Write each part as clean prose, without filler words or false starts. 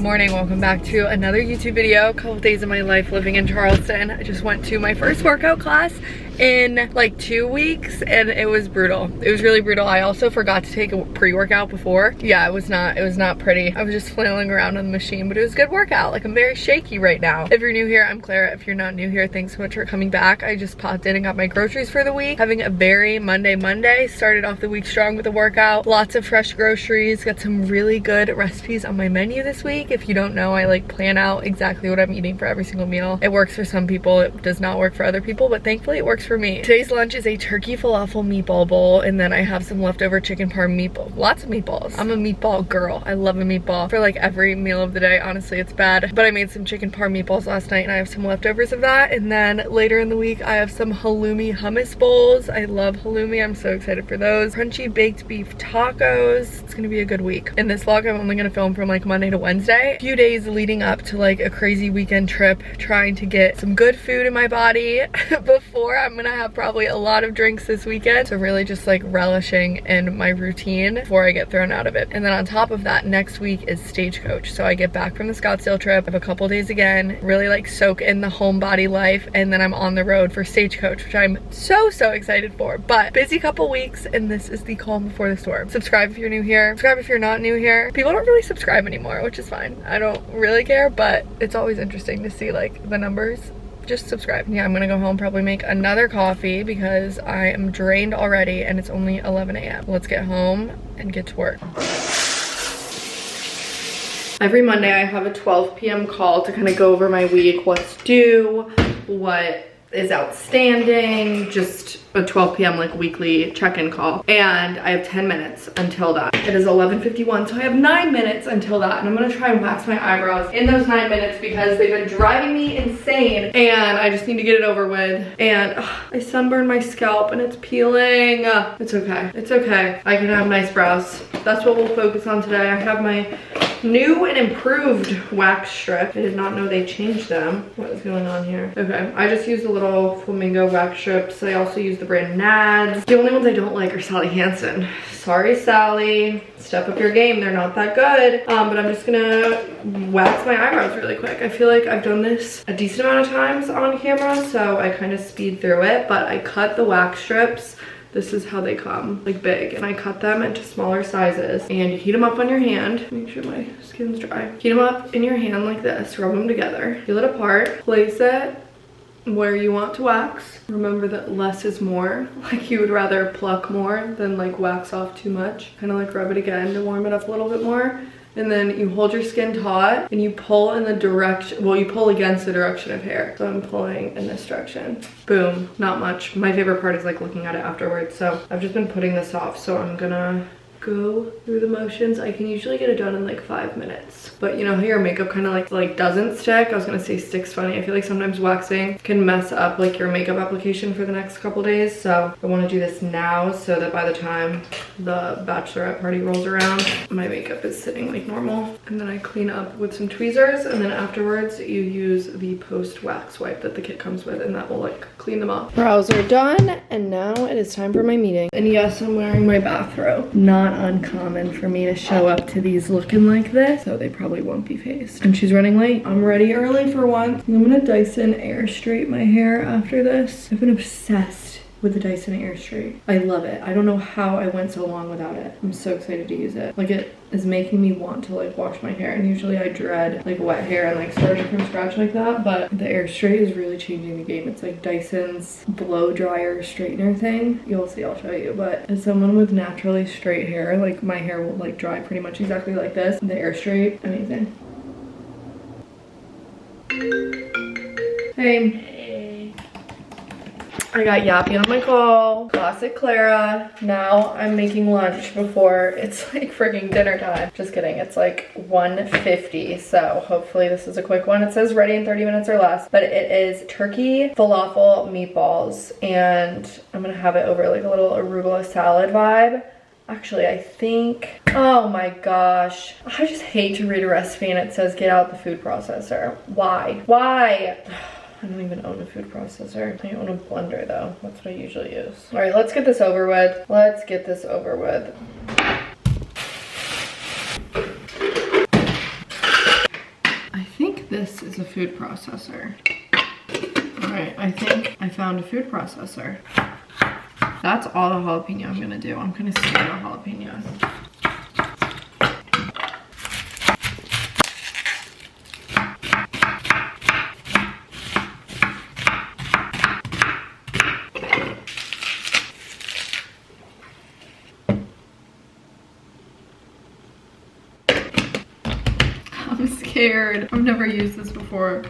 morning, welcome back to another YouTube video. A couple days of my life living in Charleston. I just went to my first workout class in like 2 weeks and it was brutal. It was really brutal. I also forgot to take a pre-workout before. Yeah, it was not pretty. I was just flailing around on the machine, but it was a good workout. Like, I'm very shaky right now. If you're new here, I'm Clara. If you're not new here, thanks so much for coming back. I just popped in and got my groceries for the week. Having a very Monday. Started off the week strong with a workout. Lots of fresh groceries. Got some really good recipes on my menu this week. If you don't know, I like plan out exactly what I'm eating for every single meal. It works for some people. It does not work for other people, but thankfully it works for me. Today's lunch is a turkey falafel meatball bowl, and then I have some leftover chicken parm meatball. Lots of meatballs. I'm a meatball girl. I love a meatball for like every meal of the day. Honestly, it's bad, but I made some chicken parm meatballs last night and I have some leftovers of that. And then later in the week, I have some halloumi hummus bowls. I love halloumi. I'm so excited for those. Crunchy baked beef tacos. It's gonna be a good week. In this vlog, I'm only gonna film from like Monday to Wednesday. A few days leading up to like a crazy weekend trip, trying to get some good food in my body before I'm gonna have probably a lot of drinks this weekend. So really just like relishing in my routine before I get thrown out of it. And then on top of that, next week is Stagecoach. So I get back from the Scottsdale trip, I have a couple days again, really like soak in the homebody life, and then I'm on the road for Stagecoach, which I'm so excited for. But busy couple weeks, and this is the calm before the storm. Subscribe if you're new here. Subscribe if you're not new here. People don't really subscribe anymore, which is fine. I don't really care, but it's always interesting to see like the numbers. Just subscribe. Yeah, I'm gonna go home, probably make another coffee because I am drained already and it's only 11 a.m. Let's get home and get to work. Every Monday I have a 12 p.m. call to kind of go over my week, what's due, what is outstanding, just a 12 p.m. like weekly check-in call. And I have 10 minutes until that. It is 11:51, so I have 9 minutes until that. And I'm gonna try and wax my eyebrows in those 9 minutes because they've been driving me insane and I just need to get it over with. And I sunburned my scalp and it's peeling. It's okay, it's okay. I can have nice brows. That's what we'll focus on today. I have my new and improved wax strip. I did not know they changed them. What is going on here? Okay, I just used the little flamingo wax strips. I also use the brand Nads. The only ones I don't like are Sally Hansen. Sorry, Sally. Step up your game. They're not that good. But I'm just gonna wax my eyebrows really quick. I feel like I've done this a decent amount of times on camera, so I kind of speed through it, but I cut the wax strips. This is how they come, like big, and I cut them into smaller sizes, and you heat them up on your hand. Make sure my skin's dry. Heat them up in your hand like this, rub them together, peel it apart, place it where you want to wax. Remember that less is more. Like, you would rather pluck more than like wax off too much. Kind of like rub it again to warm it up a little bit more. And then you hold your skin taut and you pull in the direction, well, you pull against the direction of hair. So I'm pulling in this direction. Boom, not much. My favorite part is like looking at it afterwards. So I've just been putting this off, so I'm gonna go through the motions. I can usually get it done in like 5 minutes. But you know how your makeup kind of like doesn't stick? I was gonna say sticks funny. I feel like sometimes waxing can mess up like your makeup application for the next couple days. So I want to do this now so that by the time the bachelorette party rolls around, my makeup is sitting like normal. And then I clean up with some tweezers, and then afterwards you use the post wax wipe that the kit comes with, and that will like clean them off. Brows are done, and now it is time for my meeting. And yes, I'm wearing my bathrobe. Not uncommon for me to show up to these looking like this, so they probably won't be phased. And she's running late. I'm ready early for once. I'm gonna Dyson Air Straight my hair after this. I've been obsessed with the Dyson Air Straight. I love it. I don't know how I went so long without it. I'm so excited to use it. Like, it is making me want to like wash my hair, and usually I dread like wet hair and like starting from scratch like that, but the Air Straight is really changing the game. It's like Dyson's blow dryer straightener thing. You'll see, I'll show you. But as someone with naturally straight hair, like my hair will like dry pretty much exactly like this. The Air Straight, amazing. Hey. I got Yappy on my call. Classic Clara. Now I'm making lunch before it's like freaking dinner time. Just kidding. It's like 1:50, so hopefully this is a quick one. It says ready in 30 minutes or less, but it is turkey falafel meatballs, and I'm gonna have it over like a little arugula salad vibe. Actually, I think, oh my gosh, I just hate to read a recipe and it says get out the food processor. Why? Why? I don't even own a food processor. I own a blender though. That's what I usually use. All right, let's get this over with. Let's get this over with. is a food processor. All right, I think I found a food processor. That's all the jalapeno I'm gonna do. I'm gonna sear the jalapenos. I'm scared. I've never used this before.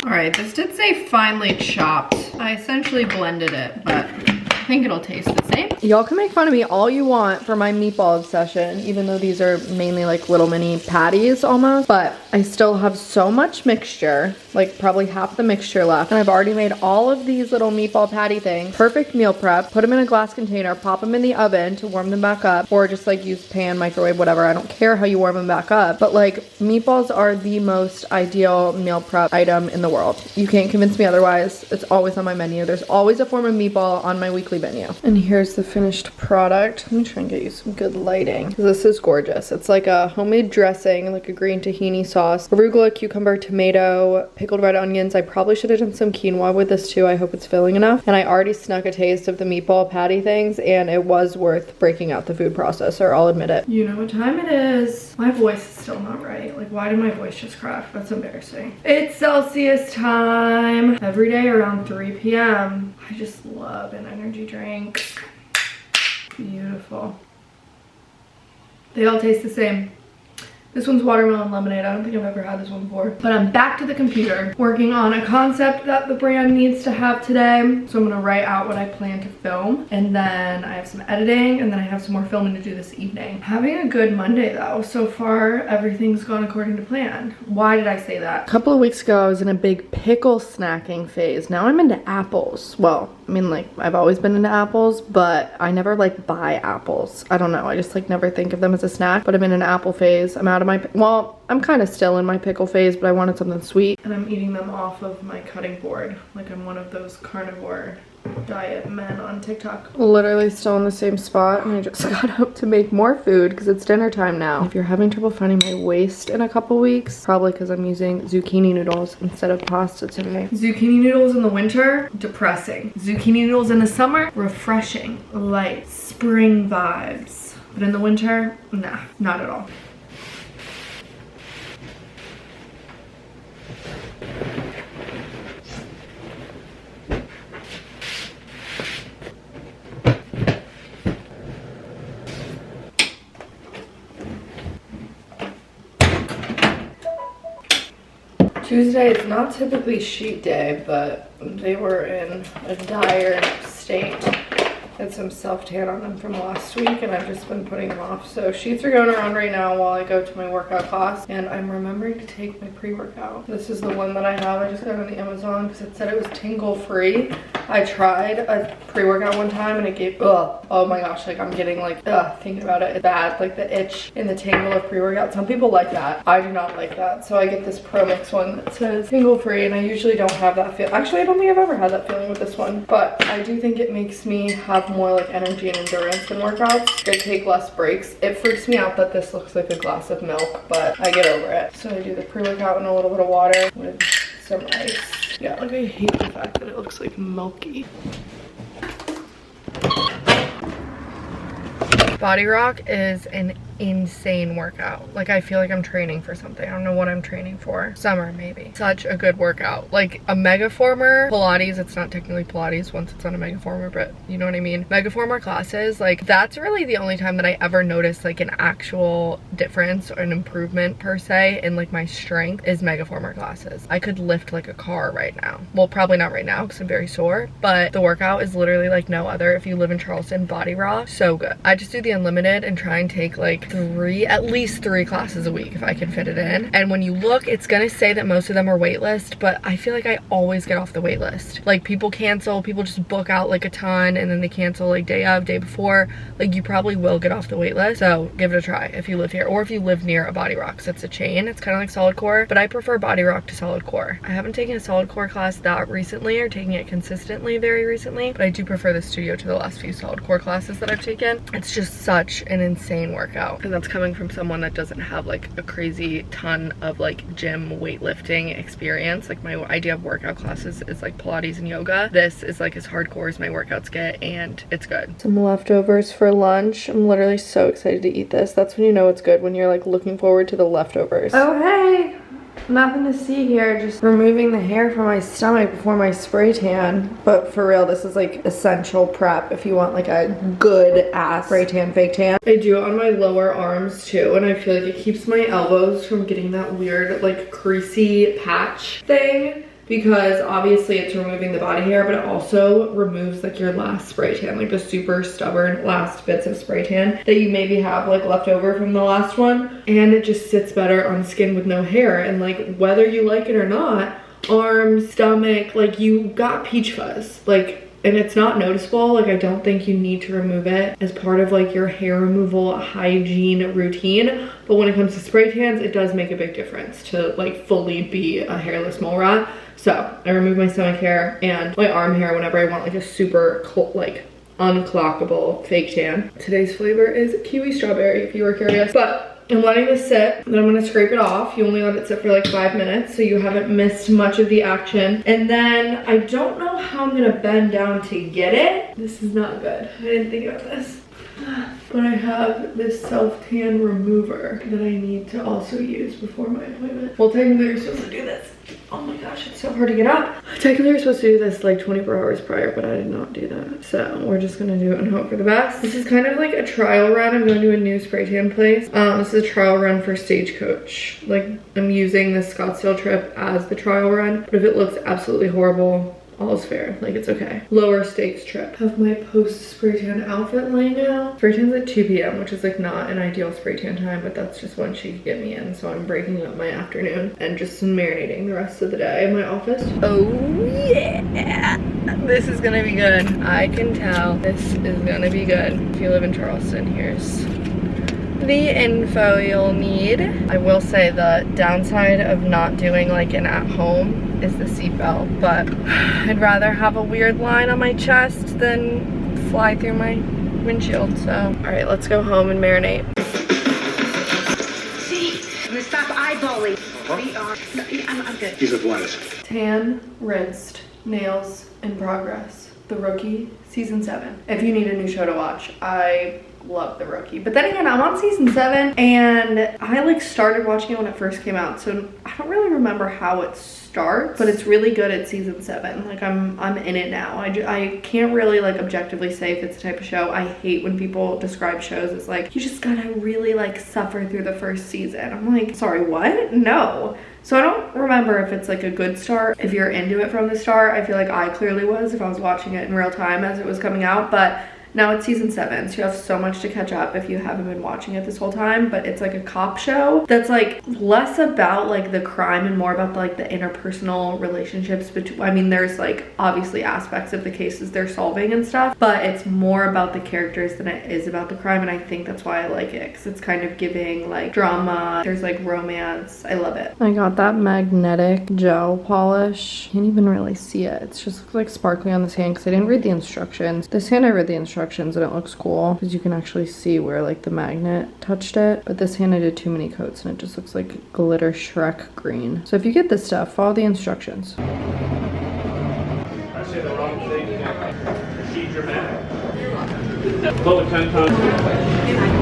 Alright, this did say finely chopped. I essentially blended it, but I think it'll taste the same. Y'all can make fun of me all you want for my meatball obsession, even though these are mainly like little mini patties almost, but I still have so much mixture, like probably half the mixture left, and I've already made all of these little meatball patty things. Perfect meal prep. Put them in a glass container, pop them in the oven to warm them back up, or just like use pan, microwave, whatever. I don't care how you warm them back up, but like meatballs are the most ideal meal prep item in the world. You can't convince me otherwise. It's always on my menu. There's always a form of meatball on my weekly menu. And here's the finished product. Let me try and get you some good lighting. This is gorgeous. It's like a homemade dressing, like a green tahini sauce, arugula, cucumber, tomato, pickled red onions. I probably should have done some quinoa with this too. I hope it's filling enough. And I already snuck a taste of the meatball patty things, and it was worth breaking out the food processor. I'll admit it. You know what time it is. My voice is still not right. Like, why did my voice just crack? That's embarrassing. It's Celsius time. Every day around 3 p.m. I just love an energy drink. Beautiful. They all taste the same. This one's watermelon lemonade. I don't think I've ever had this one before. But I'm back to the computer working on a concept that the brand needs to have today. So I'm gonna write out what I plan to film, and then I have some editing, and then I have some more filming to do this evening. Having a good Monday though. So far, everything's gone according to plan. Why did I say that? A couple of weeks ago, I was in a big pickle snacking phase. Now I'm into apples. Well, I mean, like, I've always been into apples, but I never like buy apples. I don't know. I just like never think of them as a snack, but I'm in an apple phase. I'm out of my, well, I'm kind of still in my pickle phase, but I wanted something sweet. And I'm eating them off of my cutting board. Like I'm one of those carnivore diet men on TikTok. Literally still in the same spot, and I just got up to make more food because it's dinner time now. If you're having trouble finding my waist in a couple weeks, probably because I'm using zucchini noodles instead of pasta today. Zucchini noodles in the winter, depressing. Zucchini noodles in the summer, refreshing, light, spring vibes. But in the winter, nah, not at all. Tuesday is not typically sheet day, but they were in a dire state. Had some self-tan on them from last week, and I've just been putting them off. So sheets are going around right now while I go to my workout class, and I'm remembering to take my pre-workout. This is the one that I have. I just got it on the Amazon because it said it was tingle free. I tried a pre-workout one time and it gave, ugh, oh my gosh, like I'm getting like, ugh, thinking about it, it's bad, like the itch in the tingle of pre-workout. Some people like that. I do not like that. So I get this Pro Mix one that says tingle free, and I usually don't have that feel. Actually, I don't think I've ever had that feeling with this one, but I do think it makes me have more like energy and endurance in workouts. I take less breaks. It freaks me out that this looks like a glass of milk, but I get over it. So I do the pre-workout in a little bit of water with some ice. Yeah, like I hate the fact that it looks like milky. Body Rock is an insane workout. Like I feel like I'm training for something. I don't know what I'm training for. Summer maybe. Such a good workout. Like a Megaformer Pilates, it's not technically Pilates once it's on a Megaformer, but you know what I mean. Megaformer classes, like that's really the only time that I ever noticed like an actual difference or an improvement per se in like my strength is Megaformer classes. I could lift like a car right now. Well, probably not right now because I'm very sore, but the workout is literally like no other. If you live in Charleston, Body Rock, so good. I just do the unlimited and try and take like at least three classes a week if I can fit it in. And when you look, it's gonna say that most of them are wait list, but I feel like I always get off the wait list. Like people cancel, people just book out like a ton and then they cancel like day of, day before. Like you probably will get off the wait list. So give it a try if you live here, or if you live near a Body Rocks. It's a chain. It's kind of like Solid Core, but I prefer Body Rock to Solid Core. I haven't taken a Solid Core class that recently, or taking it consistently very recently, but I do prefer the studio to the last few Solid Core classes that I've taken. It's just such an insane workout, and that's coming from someone that doesn't have like a crazy ton of like gym weightlifting experience. Like my idea of workout classes is like Pilates and yoga. This is like as hardcore as my workouts get, and it's good. Some leftovers for lunch. I'm literally so excited to eat this. That's when you know it's good, when you're like looking forward to the leftovers. Oh hey, nothing to see here, just removing the hair from my stomach before my spray tan. But for real, this is like essential prep if you want like a good ass spray tan, fake tan. I do it on my lower arms too, and I feel like it keeps my elbows from getting that weird like creasy patch thing, because obviously it's removing the body hair, but it also removes like your last spray tan, like the super stubborn last bits of spray tan that you maybe have like left over from the last one. And it just sits better on skin with no hair. And like whether you like it or not, arms, stomach, like you got peach fuzz. Like, and it's not noticeable. Like I don't think you need to remove it as part of like your hair removal hygiene routine, but when it comes to spray tans, it does make a big difference to like fully be a hairless mole rat. So I remove my stomach hair and my arm hair whenever I want like a super like unclockable fake tan. Today's flavor is kiwi strawberry if you were curious, but I'm letting this sit, then I'm gonna scrape it off. You only let it sit for like 5 minutes, so you haven't missed much of the action. And then I don't know how I'm gonna bend down to get it. This is not good. I didn't think about this. But I have this self-tan remover that I need to also use before my appointment. Well, technically you're supposed to do this. Oh my gosh, it's so hard to get up. Technically you're supposed to do this like 24 hours prior, but I did not do that. So we're just gonna do it and hope for the best. This is kind of like a trial run. I'm going to a new spray tan place. This is a trial run for Stagecoach. Like I'm using the Scottsdale trip as the trial run, but if it looks absolutely horrible, all is fair, like it's okay. Lower stakes trip. Have my post spray tan outfit laying out. Spray tan's at 2 p.m, which is like not an ideal spray tan time, but that's just when she could get me in. So I'm breaking up my afternoon and just marinating the rest of the day in my office. Oh yeah, this is gonna be good. I can tell this is gonna be good. If you live in Charleston, here's the info you'll need. I will say the downside of not doing like an at-home is the seatbelt, but I'd rather have a weird line on my chest than fly through my windshield. So all right, let's go home and marinate. See, I'm gonna stop eyeballing. We are. No, I'm good. He's a blast. Tan, rinsed, nails in progress. The Rookie, season 7. If you need a new show to watch, I love The Rookie. But then again, I'm on season 7 and I like started watching it when it first came out, so I don't really remember how it starts, but it's really good at season 7. Like I'm in it now. I can't really like objectively say if it's the type of show. I hate when people describe shows as like, you just gotta really like suffer through the first season. I'm like, sorry, what? No. So I don't remember if it's like a good start. If you're into it from the start, I feel like I clearly was if I was watching it in real time as it was coming out, but now it's season 7, so you have so much to catch up if you haven't been watching it this whole time. But it's like a cop show that's like less about like the crime and more about like the interpersonal relationships between, I mean, there's like obviously aspects of the cases they're solving and stuff, but it's more about the characters than it is about the crime. And I think that's why I like it, because it's kind of giving like drama, there's like romance. I love it. I got that magnetic gel polish. Can't even really see it. It's just like sparkly on this hand because I didn't read the instructions. This hand I read the instructions and it looks cool because you can actually see where like the magnet touched it, but this hand I did too many coats and it just looks like glitter Shrek green. So if you get this stuff, follow the instructions. I say the wrong thing. Proceed dramatic. Pull it 10 times.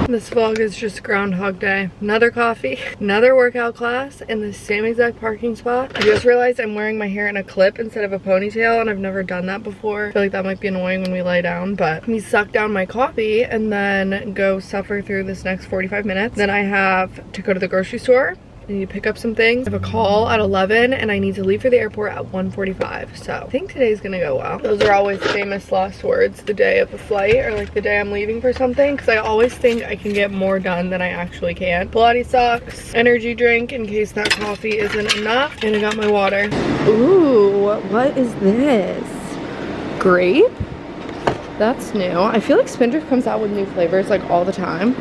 This vlog is just Groundhog Day. Another coffee, another workout class in the same exact parking spot. I just realized I'm wearing my hair in a clip instead of a ponytail, and I've never done that before. I feel like that might be annoying when we lie down, but let me suck down my coffee and then go suffer through this next 45 minutes. Then I have to go to the grocery store I need to pick up some things. I have a call at 11 and I need to leave for the airport at 1:45. So I think today's gonna go well. Those are always famous last words the day of the flight, or like the day I'm leaving for something, because I always think I can get more done than I actually can. Pilates socks, energy drink in case that coffee isn't enough, and I got my water. Ooh, what is this? Grape? That's new. I feel like Spindrift comes out with new flavors like all the time.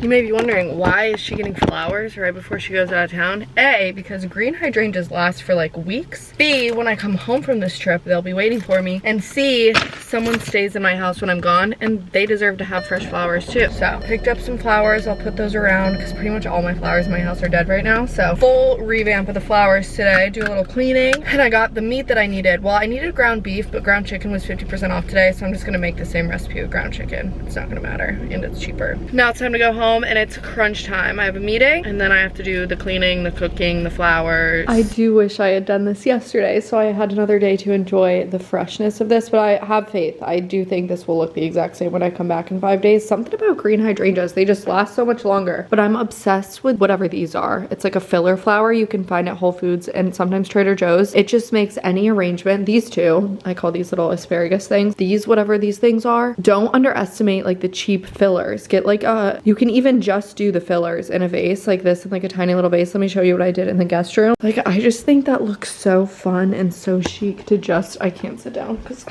You may be wondering, why is she getting flowers right before she goes out of town? A, because green hydrangeas last for like weeks. B, when I come home from this trip, they'll be waiting for me. And C, someone stays in my house when I'm gone and they deserve to have fresh flowers too. So picked up some flowers. I'll put those around because pretty much all my flowers in my house are dead right now. So full revamp of the flowers today. Do a little cleaning. And I got the meat that I needed. Well, I needed ground beef, but ground chicken was 50% off today. So I'm just gonna make the same recipe with ground chicken. It's not gonna matter and it's cheaper. Now it's time to go home and it's crunch time. I have a meeting and then I have to do the cleaning, the cooking, the flowers. I do wish I had done this yesterday so I had another day to enjoy the freshness of this, but I have faith. I do think this will look the exact same when I come back in 5 days. Something about green hydrangeas, they just last so much longer. But I'm obsessed with whatever these are. It's like a filler flower you can find at Whole Foods and sometimes Trader Joe's. It just makes any arrangement. These two, I call these little asparagus things. These, whatever these things are, don't underestimate like the cheap fillers. Get like you can even just do the fillers in a vase like this, in like a tiny little vase. Let me show you what I did in the guest room. Like, I just think that looks so fun and so chic to just, I can't sit down because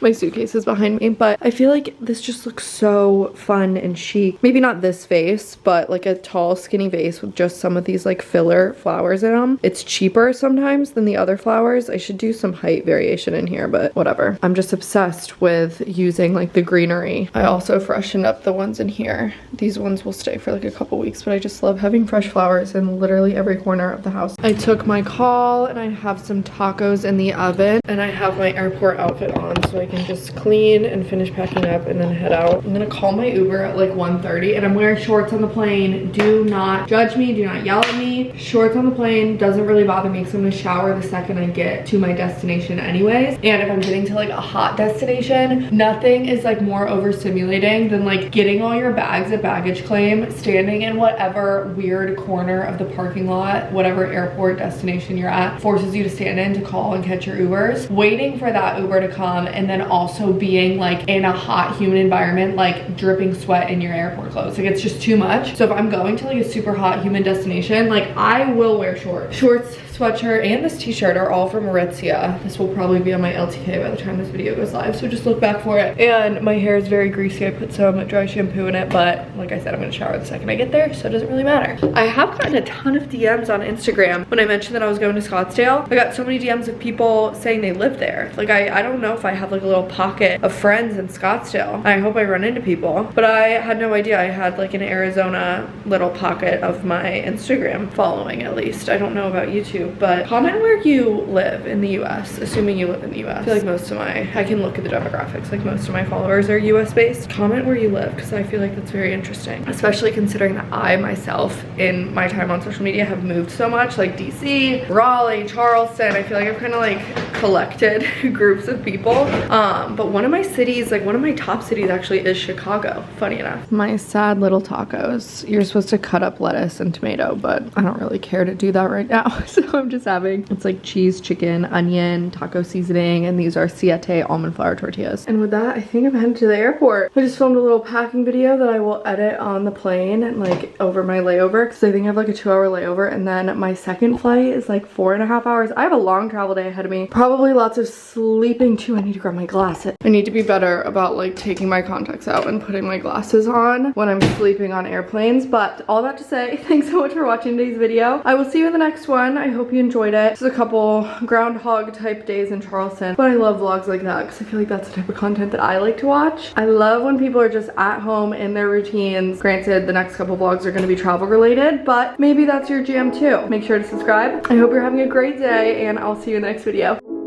my suitcase is behind me, but I feel like this just looks so fun and chic. Maybe not this vase, but like a tall skinny vase with just some of these like filler flowers in them. It's cheaper sometimes than the other flowers. I should do some height variation in here, but whatever. I'm just obsessed with using like the greenery. I also freshened up the ones in here. These ones will stay for like a couple weeks, but I just love having fresh flowers in literally every corner of the house. I took my call and I have some tacos in the oven and I have my airport outfit on so I can just clean and finish packing up and then head out. I'm gonna call my Uber at like 1:30 and I'm wearing shorts on the plane. Do not judge me, do not yell at me. Shorts on the plane doesn't really bother me because I'm gonna shower the second I get to my destination anyways. And if I'm getting to like a hot destination, nothing is like more overstimulating than like getting all your bags at baggage claim, standing in whatever weird corner of the parking lot, whatever airport destination you're at, forces you to stand in to call and catch your Ubers, waiting for that Uber to come, and then also being like in a hot humid environment, like dripping sweat in your airport clothes. Like, it's just too much. So if I'm going to like a super hot humid destination, like I will wear shorts, sweatshirt, and this t-shirt are all from Aritzia. This will probably be on my LTK by the time this video goes live, so just look back for it. And my hair is very greasy. I put some dry shampoo in it, but like I said, I'm gonna shower the second I get there, so it doesn't really matter. I have gotten a ton of DMs on Instagram when I mentioned that I was going to Scottsdale. I got so many DMs of people saying they live there. Like, I don't know if I have like a little pocket of friends in Scottsdale. I hope I run into people, but I had no idea I had like an Arizona little pocket of my Instagram following, at least. I don't know about YouTube, but comment where you live in the US, assuming you live in the US. I feel like most of I can look at the demographics, like most of my followers are US based. Comment where you live, because I feel like that's very interesting, especially considering that I myself in my time on social media have moved so much, like DC, Raleigh, Charleston. I feel like I've kind of like collected groups of people, but one of my cities, like one of my top cities actually is Chicago, funny enough. My sad little tacos. You're supposed to cut up lettuce and tomato, but I don't really care to do that right now, so I'm just having, it's like cheese, chicken, onion, taco seasoning, and these are siete almond flour tortillas. And with that, I think I'm headed to the airport. I just filmed a little packing video that I will edit on the plane and like over my layover, because I think I have like a 2-hour layover, and then my second flight is like 4.5 hours. I have a long travel day ahead of me. Probably lots of sleeping too. I need to grab my glasses. I need to be better about like taking my contacts out and putting my glasses on when I'm sleeping on airplanes. But all that to say, thanks so much for watching today's video. I will see you in the next one. I hope you enjoyed it. This is a couple groundhog type days in Charleston, but I love vlogs like that because I feel like that's the type of content that I like to watch. I love when people are just at home in their routines. Granted, the next couple vlogs are going to be travel related, but maybe that's your jam too. Make sure to subscribe. I hope you're having a great day, and I'll see you in the next video.